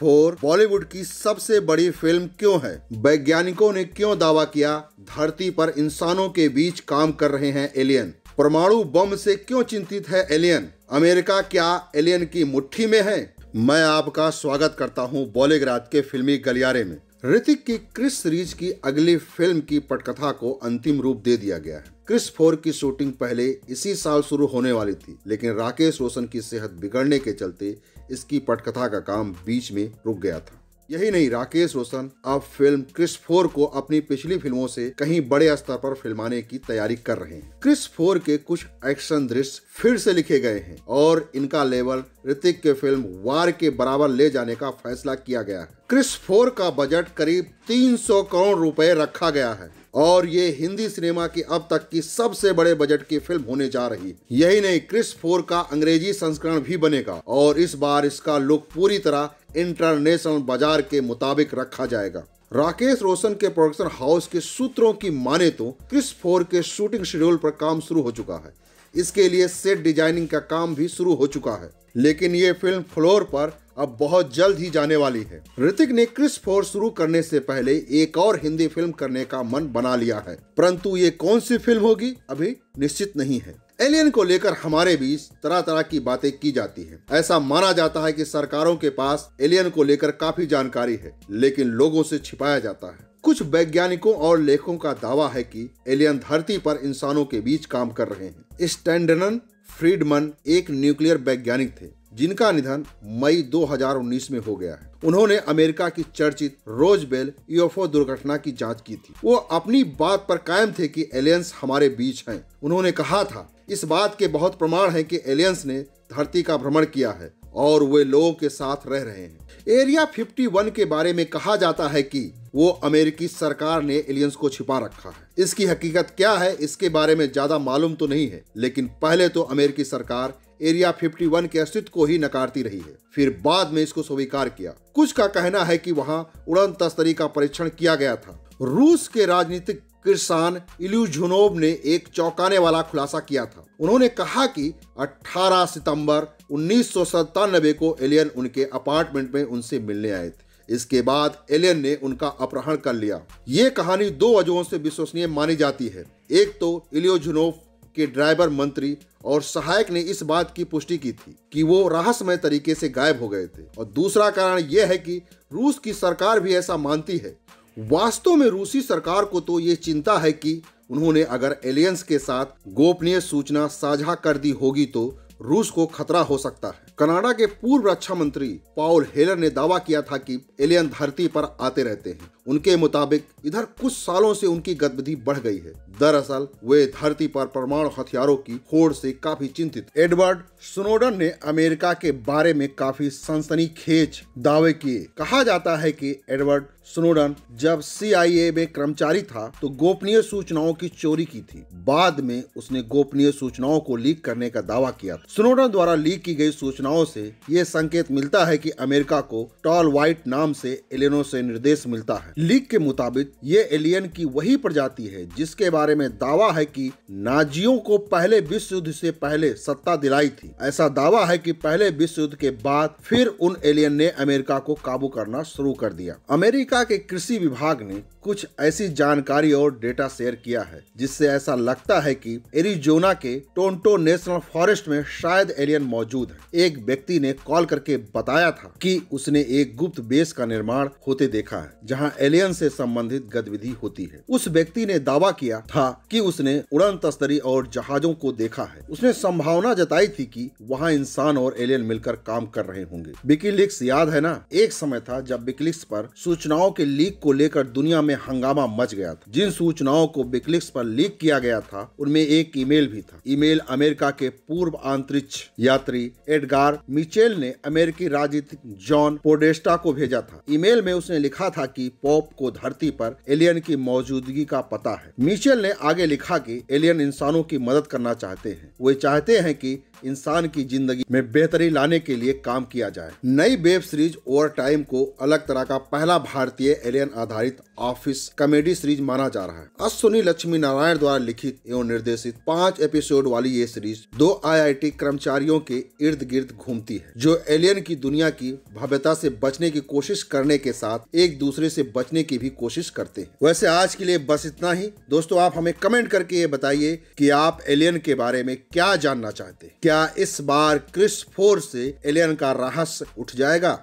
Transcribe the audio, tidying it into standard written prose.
4 बॉलीवुड की सबसे बड़ी फिल्म क्यों है? वैज्ञानिकों ने क्यों दावा किया धरती पर इंसानों के बीच काम कर रहे हैं एलियन? परमाणु बम से क्यों चिंतित है एलियन? अमेरिका क्या एलियन की मुट्ठी में है? मैं आपका स्वागत करता हूं बॉलीग्राज के फिल्मी गलियारे में। ऋतिक की क्रिस सीरीज की अगली फिल्म की पटकथा को अंतिम रूप दे दिया गया है। क्रिस 4 की शूटिंग पहले इसी साल शुरू होने वाली थी, लेकिन राकेश रोशन की सेहत बिगड़ने के चलते इसकी पटकथा का काम बीच में रुक गया था। यही नहीं, राकेश रोशन अब फिल्म क्रिस 4 को अपनी पिछली फिल्मों से कहीं बड़े स्तर पर फिल्माने की तैयारी कर रहे हैं। क्रिस 4 के कुछ एक्शन दृश्य फिर से लिखे गए हैं और इनका लेवल ऋतिक के फिल्म वार के बराबर ले जाने का फैसला किया गया है। क्रिस 4 का बजट करीब 300 करोड़ रुपए रखा गया है और ये हिंदी सिनेमा की अब तक की सबसे बड़े बजट की फिल्म होने जा रही है। यही नहीं, क्रिस 4 का अंग्रेजी संस्करण भी बनेगा और इस बार इसका लुक पूरी तरह इंटरनेशनल बाजार के मुताबिक रखा जाएगा। राकेश रोशन के प्रोडक्शन हाउस के सूत्रों की माने तो क्रिस 4 के शूटिंग शेड्यूल पर काम शुरू हो चुका है। इसके लिए सेट डिजाइनिंग का काम भी शुरू हो चुका है, लेकिन ये फिल्म फ्लोर पर अब बहुत जल्द ही जाने वाली है। ऋतिक ने क्रिस 4 शुरू करने से पहले एक और हिंदी फिल्म करने का मन बना लिया है, परंतु ये कौन सी फिल्म होगी अभी निश्चित नहीं है। एलियन को लेकर हमारे बीच तरह तरह की बातें की जाती हैं। ऐसा माना जाता है कि सरकारों के पास एलियन को लेकर काफी जानकारी है, लेकिन लोगों से छिपाया जाता है। कुछ वैज्ञानिकों और लेखकों का दावा है कि एलियन धरती पर इंसानों के बीच काम कर रहे हैं। स्टैंडन फ्रीडमन एक न्यूक्लियर वैज्ञानिक थे जिनका निधन मई 2019 में हो गया है। उन्होंने अमेरिका की चर्चित रोजबेल यूएफओ दुर्घटना की जांच की थी। वो अपनी बात पर कायम थे कि एलियंस हमारे बीच हैं। उन्होंने कहा था, इस बात के बहुत प्रमाण हैं कि एलियंस ने धरती का भ्रमण किया है और वे लोगों के साथ रह रहे हैं। एरिया 51 के बारे में कहा जाता है कि वो अमेरिकी सरकार ने एलियंस को छिपा रखा है। इसकी हकीकत क्या है इसके बारे में ज्यादा मालूम तो नहीं है, लेकिन पहले तो अमेरिकी सरकार एरिया 51 के अस्तित्व को ही नकारती रही है, फिर बाद में इसको स्वीकार किया। कुछ का कहना है कि वहां उड़न तस्तरी का परीक्षण किया गया था। रूस के राजनीतिक किरसान इल्यूजनोव ने एक चौंकाने वाला खुलासा किया था। उन्होंने कहा कि 18 सितंबर 1997 को एलियन उनके अपार्टमेंट में उनसे मिलने आए थे। इसके बाद एलियन ने उनका अपहरण कर लिया। ये कहानी दो वजहों से विश्वसनीय मानी जाती है। एक तो इल्यूजनोव के ड्राइवर, मंत्री और सहायक ने इस बात की पुष्टि की थी कि वो रहस्यमय तरीके से गायब हो गए थे, और दूसरा कारण यह है कि रूस की सरकार भी ऐसा मानती है। वास्तव में रूसी सरकार को तो ये चिंता है कि उन्होंने अगर एलियंस के साथ गोपनीय सूचना साझा कर दी होगी तो रूस को खतरा हो सकता है। कनाडा के पूर्व रक्षा मंत्री पॉल हेलर ने दावा किया था कि एलियन धरती पर आते रहते हैं। उनके मुताबिक इधर कुछ सालों से उनकी गतिविधि बढ़ गई है। दरअसल वे धरती पर परमाणु हथियारों की होड़ से काफी चिंतित। एडवर्ड स्नोडन ने अमेरिका के बारे में काफी सनसनीखेज दावे किए। कहा जाता है कि एडवर्ड स्नोडन जब CIA में कर्मचारी था तो गोपनीय सूचनाओं की चोरी की थी। बाद में उसने गोपनीय सूचनाओं को लीक करने का दावा किया। स्नोडन द्वारा लीक की गई सूचनाओं से यह संकेत मिलता है कि अमेरिका को टॉल व्हाइट नाम से एलियनों से निर्देश मिलता है। लीक के मुताबिक ये एलियन की वही प्रजाति है जिसके बारे में दावा है कि नाजियों को पहले विश्व युद्ध से पहले सत्ता दिलाई थी। ऐसा दावा है कि पहले विश्व युद्ध के बाद फिर उन एलियन ने अमेरिका को काबू करना शुरू कर दिया। अमेरिका के कृषि विभाग ने कुछ ऐसी जानकारी और डेटा शेयर किया है जिससे ऐसा लगता है कि एरिजोना के टोंटो नेशनल फॉरेस्ट में शायद एलियन मौजूद है। एक व्यक्ति ने कॉल करके बताया था कि उसने एक गुप्त बेस का निर्माण होते देखा है जहां एलियन से संबंधित गतिविधि होती है। उस व्यक्ति ने दावा किया था कि उसने उड़न तस्तरी और जहाजों को देखा है। उसने संभावना जताई थी कि वहां इंसान और एलियन मिलकर काम कर रहे होंगे। विकीलीक्स याद है ना? एक समय था जब विकीलीक्स पर सूचनाओं के लीक को लेकर दुनिया में हंगामा मच गया था। जिन सूचनाओं को विकीलीक्स पर लीक किया गया था उनमें एक ईमेल भी था। ईमेल अमेरिका के पूर्व अंतरिक्ष यात्री एडगार मिचेल ने अमेरिकी राजनीतिक जॉन पोडेस्टा को भेजा था। ईमेल में उसने लिखा था कि पॉप को धरती पर एलियन की मौजूदगी का पता है। मिचेल ने आगे लिखा कि एलियन इंसानों की मदद करना चाहते हैं। वे चाहते हैं कि इंसान की जिंदगी में बेहतरी लाने के लिए काम किया जाए। नई वेब सीरीज ओवर टाइम को अलग तरह का पहला भारतीय एलियन आधारित ऑफिस कॉमेडी सीरीज माना जा रहा है। अश्विनी लक्ष्मी नारायण द्वारा लिखित एवं निर्देशित 5 एपिसोड वाली ये सीरीज 2 IIT कर्मचारियों के इर्द गिर्द घूमती है, जो एलियन की दुनिया की भव्यता से बचने की कोशिश करने के साथ एक दूसरे से बचने की भी कोशिश करते हैं। वैसे आज के लिए बस इतना ही दोस्तों। आप हमें कमेंट करके ये बताइए कि आप एलियन के बारे में क्या जानना चाहते हैं। क्या इस बार क्रिस 4 से एलियन का रहस्य उठ जाएगा?